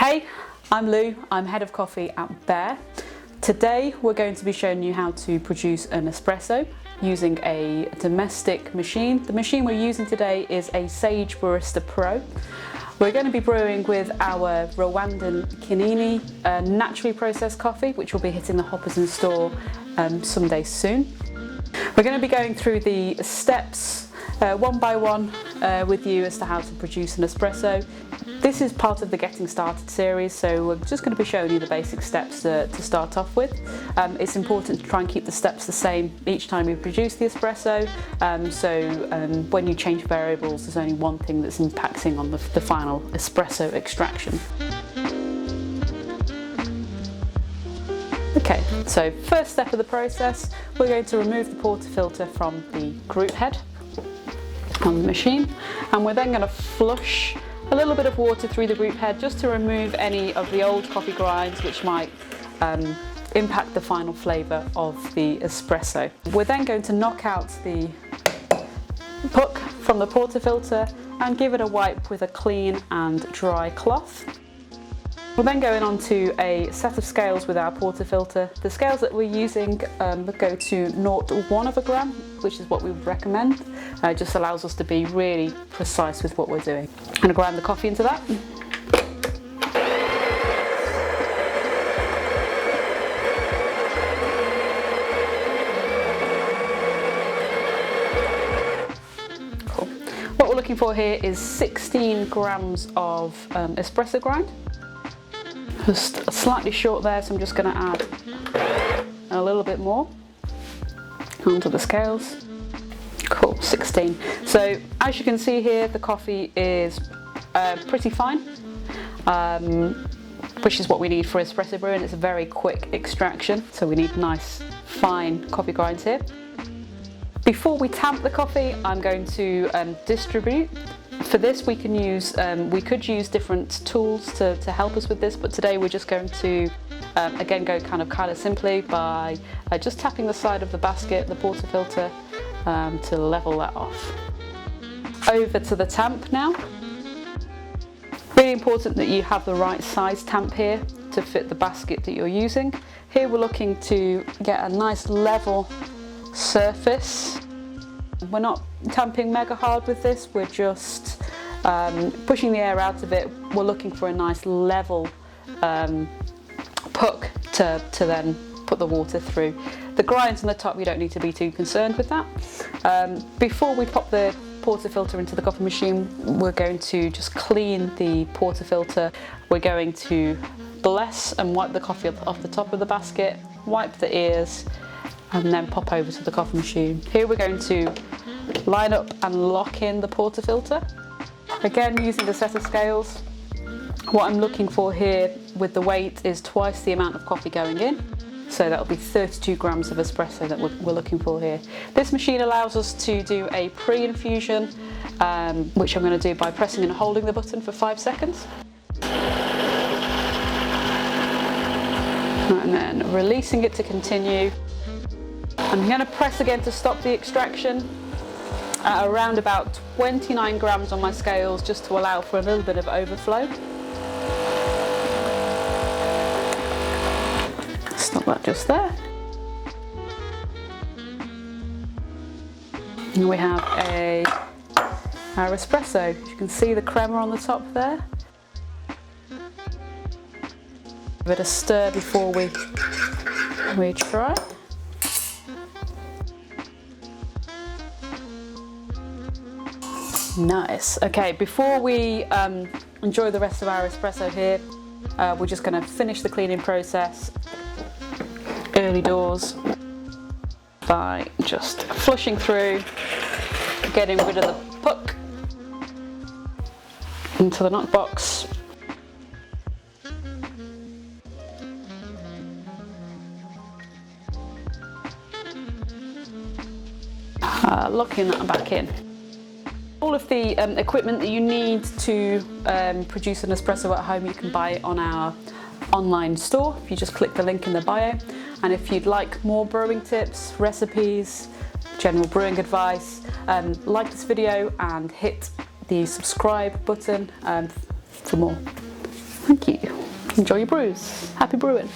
Hey, I'm Lou, I'm head of coffee at Bear. Today we're going to be showing you how to produce an espresso using a domestic machine. The machine we're using today is a Sage Barista Pro. We're going to be brewing with our Rwandan Kinini naturally processed coffee, which will be hitting the hoppers in store some days soon. We're going to be going through the steps one by one with you as to how to produce an espresso. This is part of the Getting Started series, so we're just going to be showing you the basic steps to start off with. It's important to try and keep the steps the same each time you produce the espresso, when you change variables, there's only one thing that's impacting on the final espresso extraction. Okay, so first step of the process, we're going to remove the portafilter from the group head on the machine, and we're then going to flush a little bit of water through the group head just to remove any of the old coffee grinds which might impact the final flavour of the espresso. We're then going to knock out the puck from the portafilter and give it a wipe with a clean and dry cloth. We're then going on to a set of scales with our portafilter. The scales that we're using go to 0.1 of a gram, which is what we would recommend. It just allows us to be really precise with what we're doing. I'm going to grind the coffee into that. Cool. What we're looking for here is 16 grams of espresso grind. Just slightly short there, so I'm just going to add a little bit more onto the scales. Cool, 16. So as you can see here, the coffee is pretty fine, which is what we need for espresso brewing. It's a very quick extraction, so we need nice fine coffee grinds here. Before we tamp the coffee, I'm going to distribute. For this we could use different tools to help us with this, but today we're just going to again go kind of simply by just tapping the side of the basket, the portafilter, to level that off. Over to the tamp now. Really important that you have the right size tamp here to fit the basket that you're using. Here we're looking to get a nice level surface. We're not tamping mega hard with this, we're just pushing the air out of it. We're looking for a nice level puck to then put the water through. The grinds on the top, you don't need to be too concerned with that. Before we pop the portafilter into the coffee machine, we're going to just clean the portafilter. We're going to bless and wipe the coffee off the top of the basket, wipe the ears, and then pop over to the coffee machine. Here we're going to line up and lock in the portafilter. Again, using the set of scales, what I'm looking for here with the weight is twice the amount of coffee going in. So that'll be 32 grams of espresso that we're looking for here. This machine allows us to do a pre-infusion, which I'm going to do by pressing and holding the button for 5 seconds. And then releasing it to continue. I'm going to press again to stop the extraction at around about 29 grams on my scales, just to allow for a little bit of overflow. Stop that just there. And we have our espresso. You can see the crema on the top there. Give it a stir before we try. Nice. Okay, before we enjoy the rest of our espresso here, we're just going to finish the cleaning process early doors by just flushing through, getting rid of the puck into the knock box. Locking that back in. All of the equipment that you need to produce an espresso at home, you can buy it on our online store if you just click the link in the bio. And if you'd like more brewing tips, recipes, general brewing advice, like this video and hit the subscribe button for more. Thank you. Enjoy your brews. Happy brewing.